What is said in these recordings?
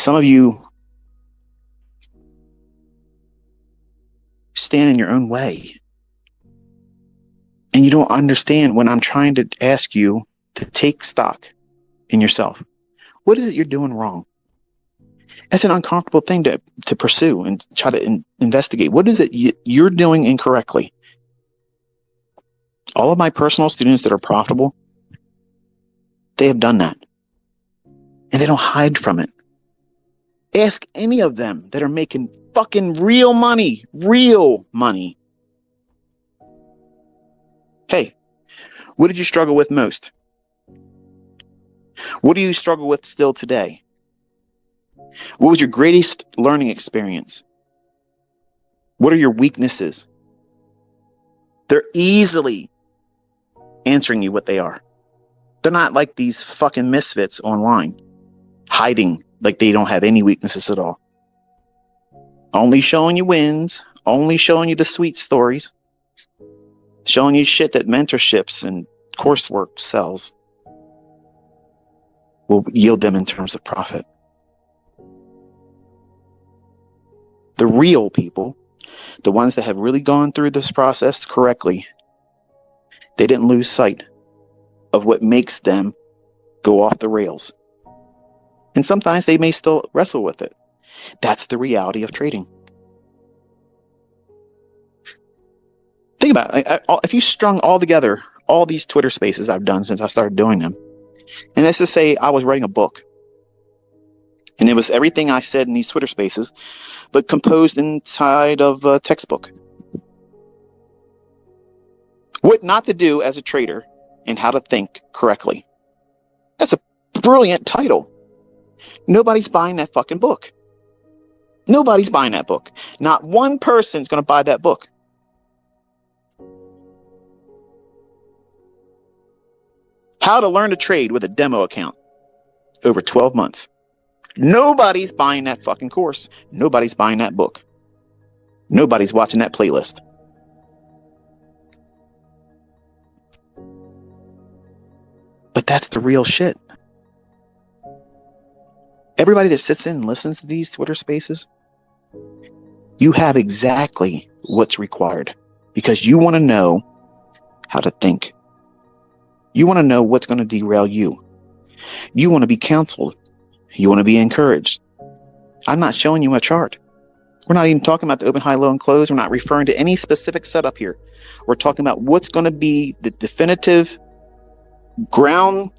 Some of you stand in your own way. And you don't understand when I'm trying to ask you to take stock in yourself. What is it you're doing wrong? That's an uncomfortable thing to pursue and try to investigate. What is it you're doing incorrectly? All of my personal students that are profitable, they have done that. And they don't hide from it. Ask any of them that are making fucking real money. Hey, what did you struggle with most? What do you struggle with still today? What was your greatest learning experience? What are your weaknesses? They're easily answering you what they are. They're not like these fucking misfits online, hiding like they don't have any weaknesses at all. Only showing you wins, only showing you the sweet stories, showing you shit that mentorships and coursework sells will yield them in terms of profit. The real people, the ones that have really gone through this process correctly, they didn't lose sight of what makes them go off the rails. And sometimes they may still wrestle with it. That's the reality of trading. Think about it. If you strung all together all these Twitter spaces I've done since I started doing them, and let's just say I was writing a book, and it was everything I said in these Twitter spaces, but composed inside of a textbook. What not to do as a trader and how to think correctly. That's a brilliant title. Nobody's buying that fucking book. Nobody's buying that book. Not one person's going to buy that book. How to learn to trade with a demo account over 12 months. Nobody's buying that fucking course. Nobody's buying that book. Nobody's watching that playlist. But that's the real shit. Everybody that sits in and listens to these Twitter spaces, you have exactly what's required because you want to know how to think. You want to know what's going to derail you. You want to be counseled. You want to be encouraged. I'm not showing you a chart. We're not even talking about the open, high, low, and close. We're not referring to any specific setup here. We're talking about what's going to be the definitive ground,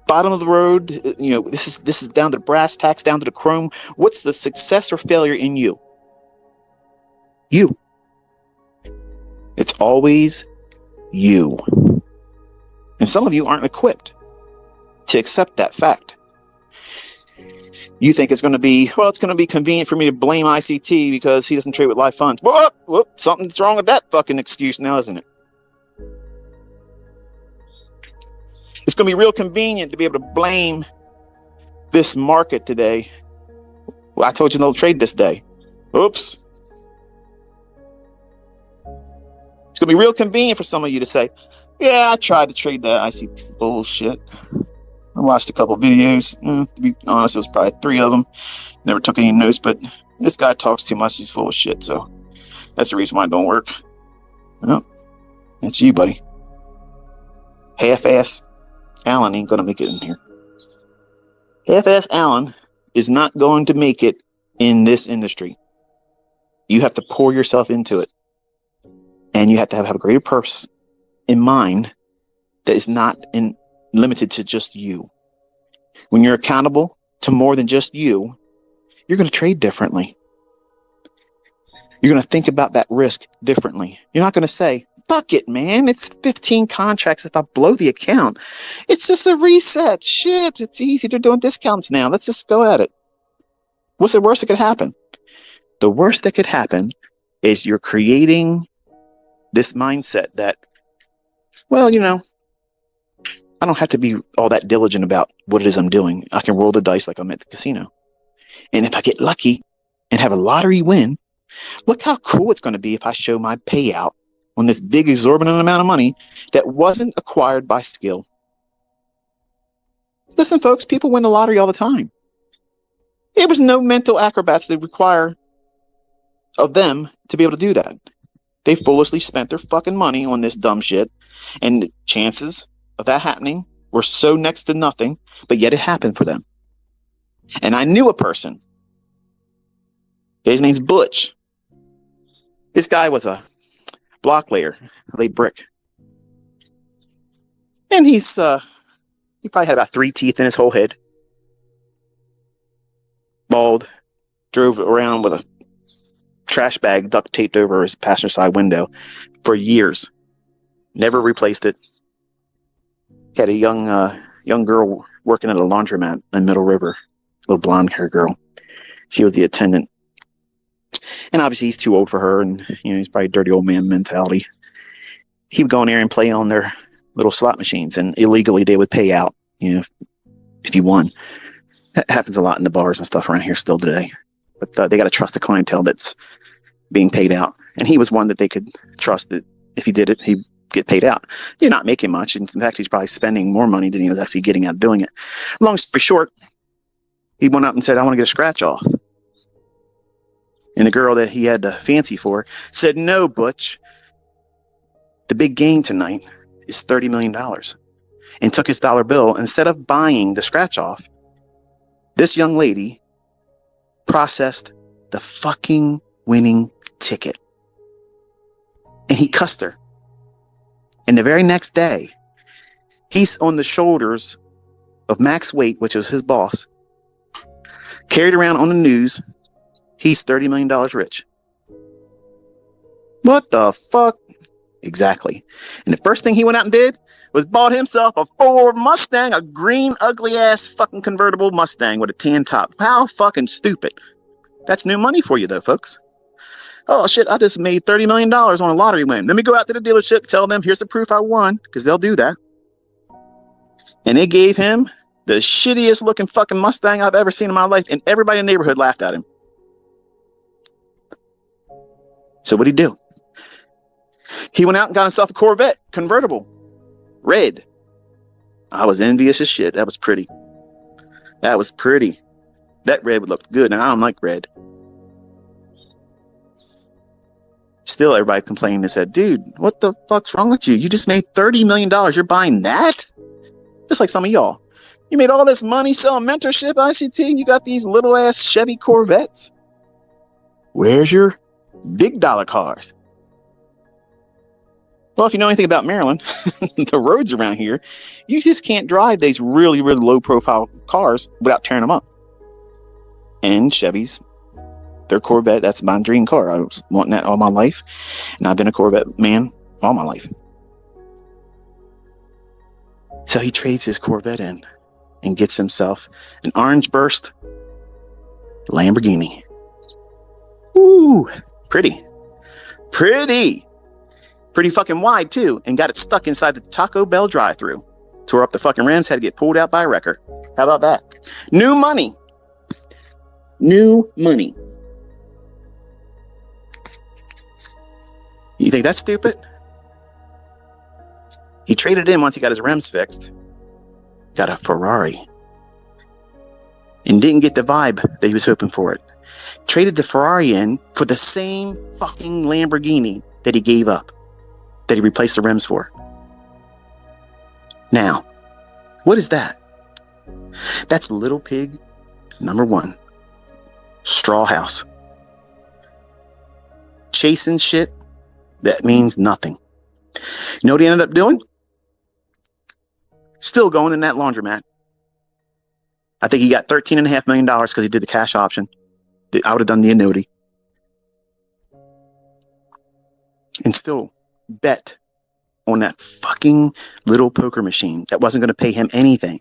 bottom of the road. This is down to the brass tacks, down to the chrome. What's the success or failure in you? You. It's always you. And some of you aren't equipped to accept that fact. You think it's going to be convenient for me to blame ICT because he doesn't trade with live funds. Whoop, something's wrong with that fucking excuse now, isn't it? It's going to be real convenient to be able to blame this market today. Well, I told you no trade this day. Oops. It's going to be real convenient for some of you to say, yeah, I tried to trade that ICT bullshit. I watched a couple videos. To be honest, it was probably 3 of them. Never took any notes, but this guy talks too much. He's full of shit. So that's the reason why it don't work. Well, that's you, buddy. Half-ass Alan ain't going to make it in here. Half-ass Alan is not going to make it in this industry. You have to pour yourself into it. And you have to have a greater purpose in mind that is not limited to just you. When you're accountable to more than just you, you're going to trade differently. You're going to think about that risk differently. You're not going to say, fuck it, man. It's 15 contracts if I blow the account. It's just a reset. Shit, it's easy. They're doing discounts now. Let's just go at it. What's the worst that could happen? The worst that could happen is you're creating this mindset that, well, I don't have to be all that diligent about what it is I'm doing. I can roll the dice like I'm at the casino. And if I get lucky and have a lottery win, look how cool it's going to be if I show my payout on this big exorbitant amount of money that wasn't acquired by skill. Listen, folks, people win the lottery all the time. There was no mental acrobats they require of them to be able to do that. They foolishly spent their fucking money on this dumb shit, and the chances of that happening were so next to nothing, but yet it happened for them. And I knew a person. His name's Butch. This guy was a block layer, laid brick. And he probably had about 3 teeth in his whole head. Bald. Drove around with a trash bag duct taped over his passenger side window for years. Never replaced it. He had a young girl working at a laundromat in Middle River. A little blonde haired girl. She was the attendant. And obviously he's too old for her, and he's probably dirty old man mentality. He would go in there and play on their little slot machines, and illegally they would pay out, if you won. That happens a lot in the bars and stuff around here still today. But they got to trust the clientele that's being paid out. And he was one that they could trust that if he did it, he'd get paid out. You're not making much. In fact, he's probably spending more money than he was actually getting out doing it. Long story short, he went up and said, I want to get a scratch off. And the girl that he had the fancy for said, no, Butch. The big gain tonight is $30 million. And took his dollar bill. Instead of buying the scratch off, this young lady processed the fucking winning ticket. And he cussed her. And the very next day, he's on the shoulders of Max Waite, which was his boss, carried around on the news. He's $30 million rich. What the fuck? Exactly. And the first thing he went out and did was bought himself a Ford Mustang, a green, ugly-ass fucking convertible Mustang with a tan top. How fucking stupid. That's new money for you, though, folks. Oh, shit, I just made $30 million on a lottery win. Let me go out to the dealership, tell them, here's the proof I won, because they'll do that. And they gave him the shittiest-looking fucking Mustang I've ever seen in my life, and everybody in the neighborhood laughed at him. So what'd he do? He went out and got himself a Corvette convertible. Red. I was envious as shit. That was pretty. That was pretty. That red would look good, and I don't like red. Still, everybody complained and said, dude, what the fuck's wrong with you? You just made $30 million. You're buying that? Just like some of y'all. You made all this money selling mentorship, ICT, and you got these little-ass Chevy Corvettes. Where's your big dollar cars? Well, if you know anything about Maryland, the roads around here, you just can't drive these really, really low-profile cars without tearing them up. And Chevys, their Corvette, that's my dream car. I was wanting that all my life, and I've been a Corvette man all my life. So he trades his Corvette in and gets himself an orange burst Lamborghini. Ooh, pretty. Pretty. Pretty fucking wide, too, and got it stuck inside the Taco Bell drive-thru. Tore up the fucking rims, had to get pulled out by a wrecker. How about that? New money. New money. You think that's stupid? He traded in once he got his rims fixed. Got a Ferrari. And didn't get the vibe that he was hoping for it. Traded the Ferrari in for the same fucking Lamborghini that he gave up. That he replaced the rims for. Now, what is that? That's Little Pig #1. Straw house. Chasing shit that means nothing. You know what he ended up doing? Still going in that laundromat. I think he got $13.5 million because he did the cash option. I would have done the annuity. And still bet on that fucking little poker machine that wasn't going to pay him anything.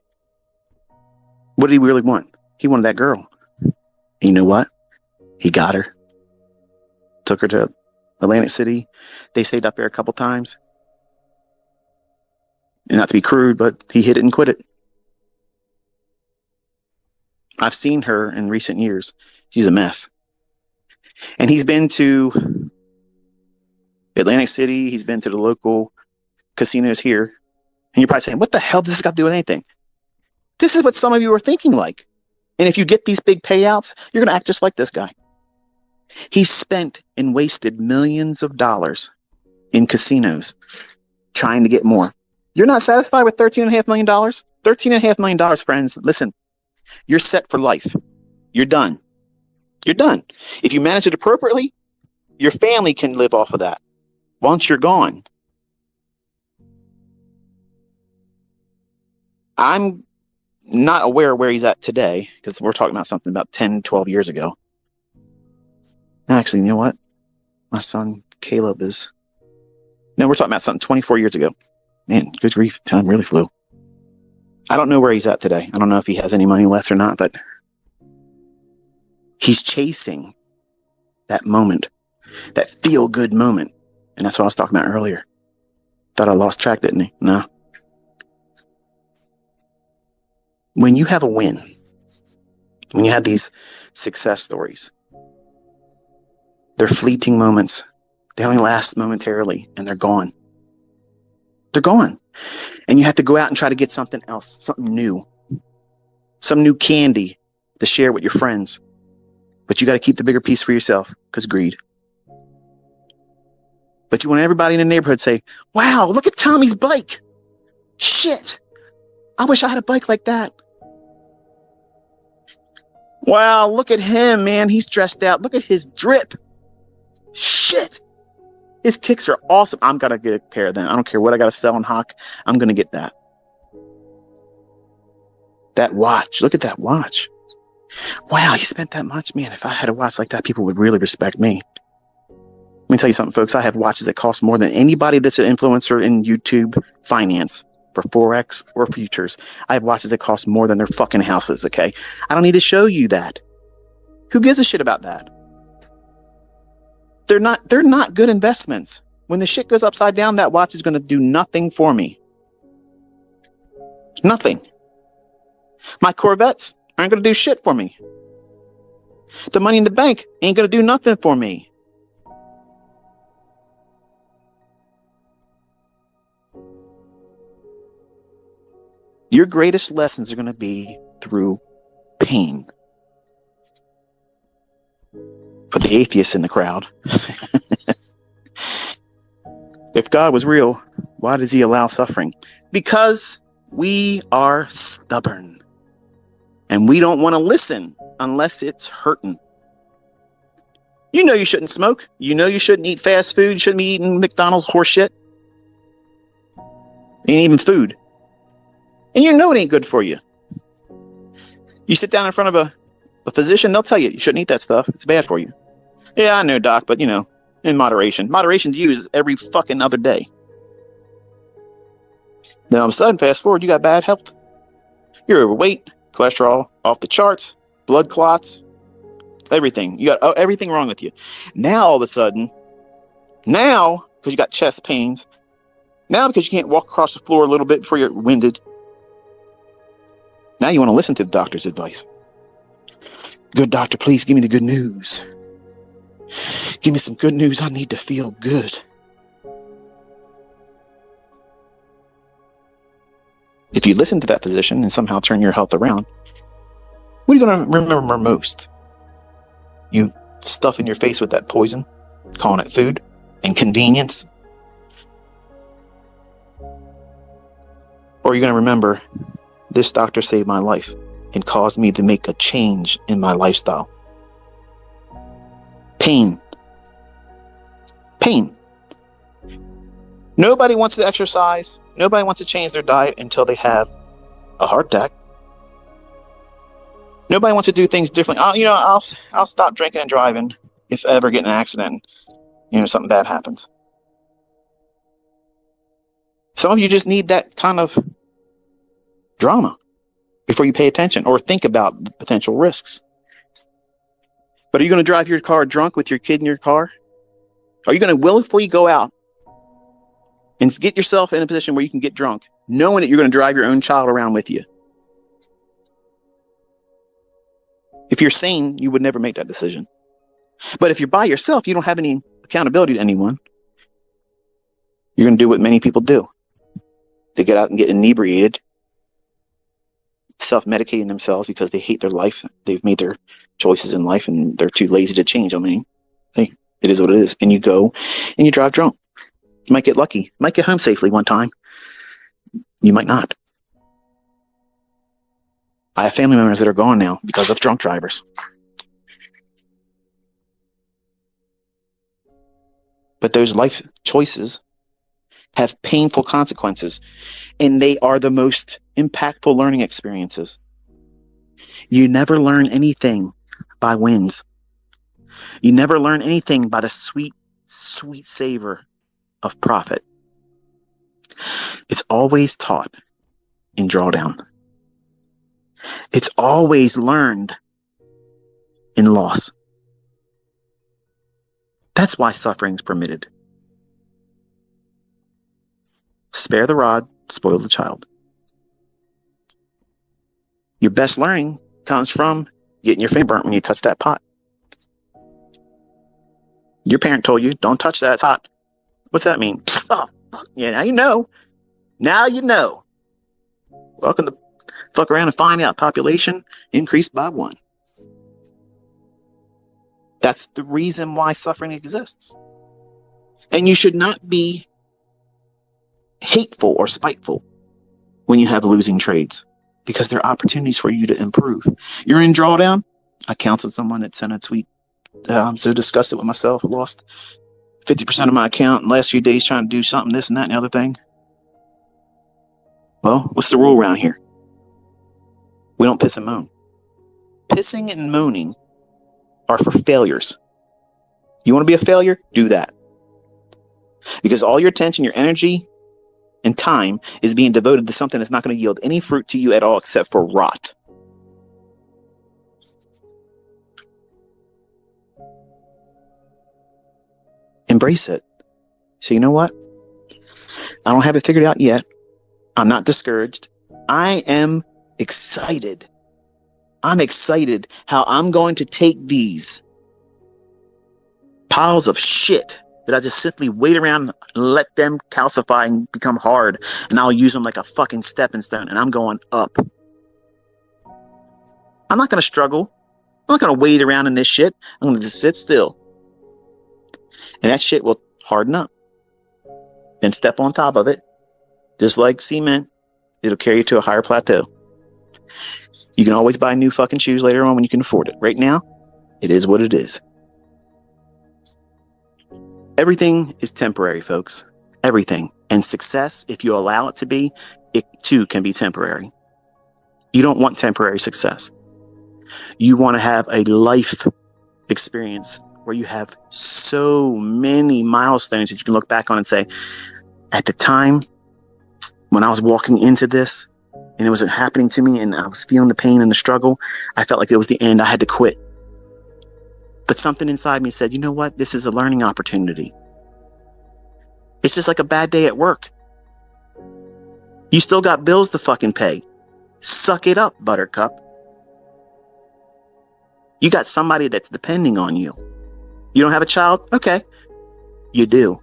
What did he really want? He wanted that girl. And you know what? He got her. Took her to Atlantic City. They stayed up there a couple times. And not to be crude, but he hit it and quit it. I've seen her in recent years. She's a mess. And he's been to Atlantic City. He's been to the local casinos here. And you're probably saying, what the hell does this got to do with anything? This is what some of you are thinking like. And if you get these big payouts, you're going to act just like this guy. He spent and wasted millions of dollars in casinos trying to get more. You're not satisfied with $13.5 million? $13.5 million, friends. Listen, you're set for life. You're done. You're done. If you manage it appropriately, your family can live off of that once you're gone. I'm not aware where he's at today, because we're talking about something about 10, 12 years ago. Actually, you know what? My son Caleb is... No, we're talking about something 24 years ago. Man, good grief, time really flew. I don't know where he's at today. I don't know if he has any money left or not, but he's chasing that moment, that feel-good moment. And that's what I was talking about earlier. Thought I lost track, didn't he? No. When you have a win, when you have these success stories, they're fleeting moments. They only last momentarily, and they're gone. They're gone. And you have to go out and try to get something else, something new, some new candy to share with your friends. But you got to keep the bigger piece for yourself, because greed. But you want everybody in the neighborhood to say, wow, look at Tommy's bike. Shit. I wish I had a bike like that. Wow, look at him, man. He's dressed out. Look at his drip. Shit. His kicks are awesome. I'm going to get a pair of them. I don't care what I got to sell on Hawk. I'm going to get that. That watch. Look at that watch. Wow, he spent that much? Man, if I had a watch like that, people would really respect me. Let me tell you something, folks. I have watches that cost more than anybody that's an influencer in YouTube finance for Forex or futures. I have watches that cost more than their fucking houses, okay? I don't need to show you that. Who gives a shit about that? They're not good investments. When the shit goes upside down, that watch is going to do nothing for me. Nothing. My Corvettes aren't going to do shit for me. The money in the bank ain't going to do nothing for me. Your greatest lessons are going to be through pain. For the atheists in the crowd. If God was real, why does he allow suffering? Because we are stubborn. And we don't want to listen unless it's hurting. You know you shouldn't smoke. You know you shouldn't eat fast food. You shouldn't be eating McDonald's horse shit. Ain't even food. And you know it ain't good for you. You sit down in front of a physician, they'll tell you you shouldn't eat that stuff. It's bad for you. Yeah, I know, doc, but, in moderation. Moderation to you is every fucking other day. Then all of a sudden, fast forward, you got bad health. You're overweight, cholesterol off the charts, blood clots, everything. You got everything wrong with you. Now, all of a sudden, because you got chest pains, now because you can't walk across the floor a little bit before you're winded, now you want to listen to the doctor's advice. Good doctor, please give me the good news. Give me some good news. I need to feel good. If you listen to that physician and somehow turn your health around, what are you going to remember most? You stuffing your face with that poison, calling it food and convenience? Or are you going to remember, this doctor saved my life and caused me to make a change in my lifestyle? Pain. Nobody wants to exercise. Nobody wants to change their diet until they have a heart attack. Nobody wants to do things differently. I'll stop drinking and driving if I ever get in an accident. Something bad happens. Some of you just need that kind of drama before you pay attention or think about the potential risks. But are you going to drive your car drunk with your kid in your car? Are you going to willfully go out and get yourself in a position where you can get drunk, knowing that you're going to drive your own child around with you? If you're sane, you would never make that decision. But if you're by yourself, you don't have any accountability to anyone. You're going to do what many people do. They get out and get inebriated, self-medicating themselves because they hate their life. They've made their choices in life and they're too lazy to change. I mean, hey, it is what it is. And you go and you drive drunk. You might get lucky. You might get home safely one time. You might not. I have family members that are gone now because of drunk drivers. But those life choices have painful consequences, and they are the most impactful learning experiences. You never learn anything by wins. You never learn anything by the sweet, sweet savor of profit. It's always taught in drawdown. It's always learned in loss. That's why suffering is permitted. Spare the rod, spoil the child. Your best learning comes from getting your finger burnt when you touch that pot. Your parent told you, don't touch that, it's hot. What's that mean? Oh, fuck. Yeah, now you know. Now you know. Welcome to fuck around and find out. Population increased by 1. That's the reason why suffering exists. And you should not be hateful or spiteful when you have losing trades, because there are opportunities for you to improve. You're in drawdown. I counseled someone that sent a tweet. I'm so disgusted with myself. I lost 50% of my account in the last few days trying to do something, this and that and the other thing. Well, what's the rule around here? We don't piss and moan. Pissing and moaning are for failures. You want to be a failure? Do that. Because all your attention, your energy, and time is being devoted to something that's not going to yield any fruit to you at all except for rot. Embrace it. So you know what? I don't have it figured out yet. I'm not discouraged. I am excited. I'm excited how I'm going to take these piles of shit that I just simply wait around and let them calcify and become hard, and I'll use them like a fucking stepping stone, and I'm going up. I'm not going to struggle. I'm not going to wait around in this shit. I'm going to just sit still. And that shit will harden up. Then step on top of it. Just like cement, it'll carry you to a higher plateau. You can always buy new fucking shoes later on when you can afford it. Right now, it is what it is. Everything is temporary, folks. Everything. And success, if you allow it to be, it too can be temporary. You don't want temporary success. You want to have a life experience where you have so many milestones that you can look back on and say, at the time when I was walking into this and it wasn't happening to me and I was feeling the pain and the struggle, I felt like it was the end. I had to quit. But something inside me said, you know what? This is a learning opportunity. It's just like a bad day at work. You still got bills to fucking pay. Suck it up, Buttercup. You got somebody that's depending on you. You don't have a child? Okay. You do.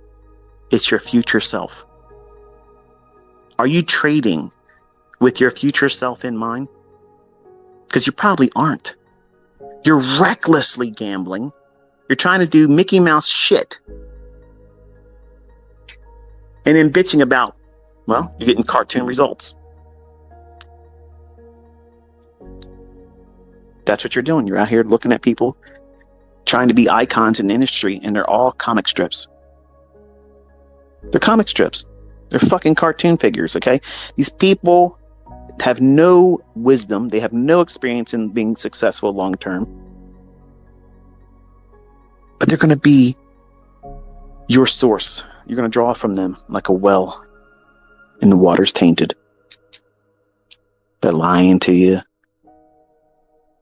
It's your future self. Are you trading with your future self in mind? Because you probably aren't. You're recklessly gambling. You're trying to do Mickey Mouse shit. And then bitching about, well, you're getting cartoon results. That's what you're doing. You're out here looking at people trying to be icons in the industry, and they're all comic strips. They're comic strips. They're fucking cartoon figures, okay? These people have no wisdom. They have no experience in being successful long term. But they're going to be your source. You're going to draw from them like a well, and the water's tainted. They're lying to you.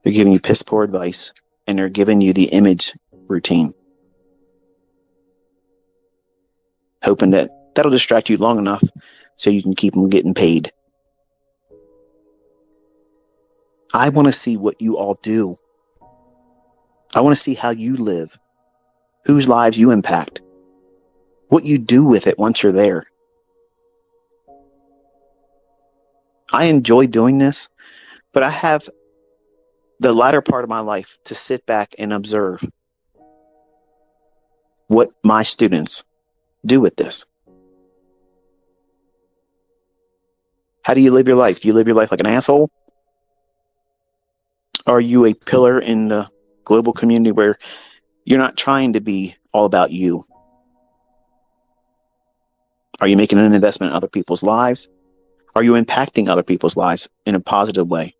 They're giving you piss poor advice, and they're giving you the image routine, hoping that that'll distract you long enough so you can keep them getting paid. I want to see what you all do. I want to see how you live, whose lives you impact, what you do with it once you're there. I enjoy doing this But I have the latter part of my life to sit back and observe what my students do with this. How do you live your life? Do you live your life like an asshole? Are you a pillar in the global community where you're not trying to be all about you? Are you making an investment in other people's lives? Are you impacting other people's lives in a positive way?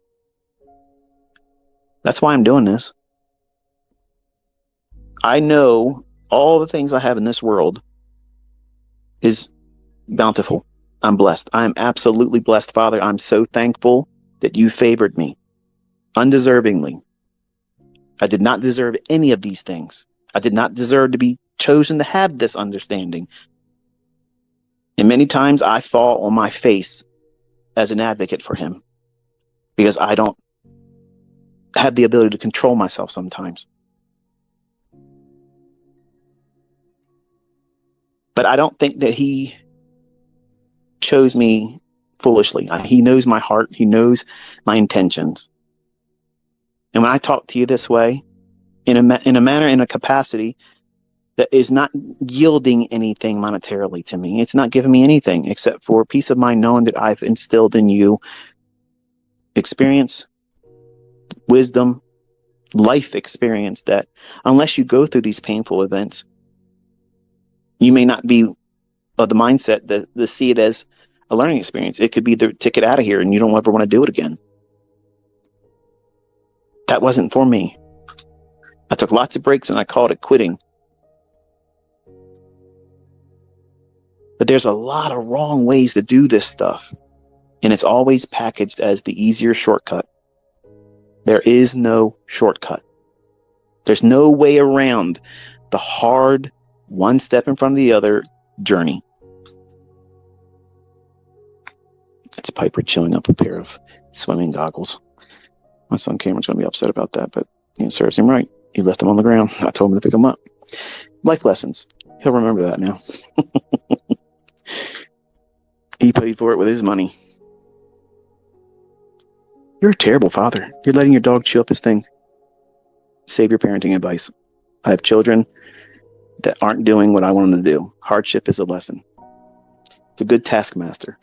That's why I'm doing this. I know all the things I have in this world is bountiful. I'm blessed. I am absolutely blessed, Father. I'm so thankful that you favored me undeservingly. I did not deserve any of these things. I did not deserve to be chosen to have this understanding. And many times I fall on my face as an advocate for him because I don't have the ability to control myself sometimes. But I don't think that he chose me foolishly. He knows my heart. He knows my intentions. And when I talk to you this way, in a manner, in a capacity that is not yielding anything monetarily to me, it's not giving me anything except for peace of mind knowing that I've instilled in you experience, wisdom, life experience that unless you go through these painful events, you may not be of the mindset that see it as a learning experience. It could be the ticket out of here and you don't ever want to do it again. That wasn't for me. I took lots of breaks and I called it quitting. But there's a lot of wrong ways to do this stuff. And it's always packaged as the easier shortcut. There is no shortcut. There's no way around the hard, one step in front of the other journey. It's Piper chewing up a pair of swimming goggles. My son Cameron's going to be upset about that, but it serves him right. He left them on the ground. I told him to pick them up. Life lessons. He'll remember that now. He paid for it with his money. You're a terrible father. You're letting your dog chew up his thing. Save your parenting advice. I have children that aren't doing what I want them to do. Hardship is a lesson. It's a good taskmaster.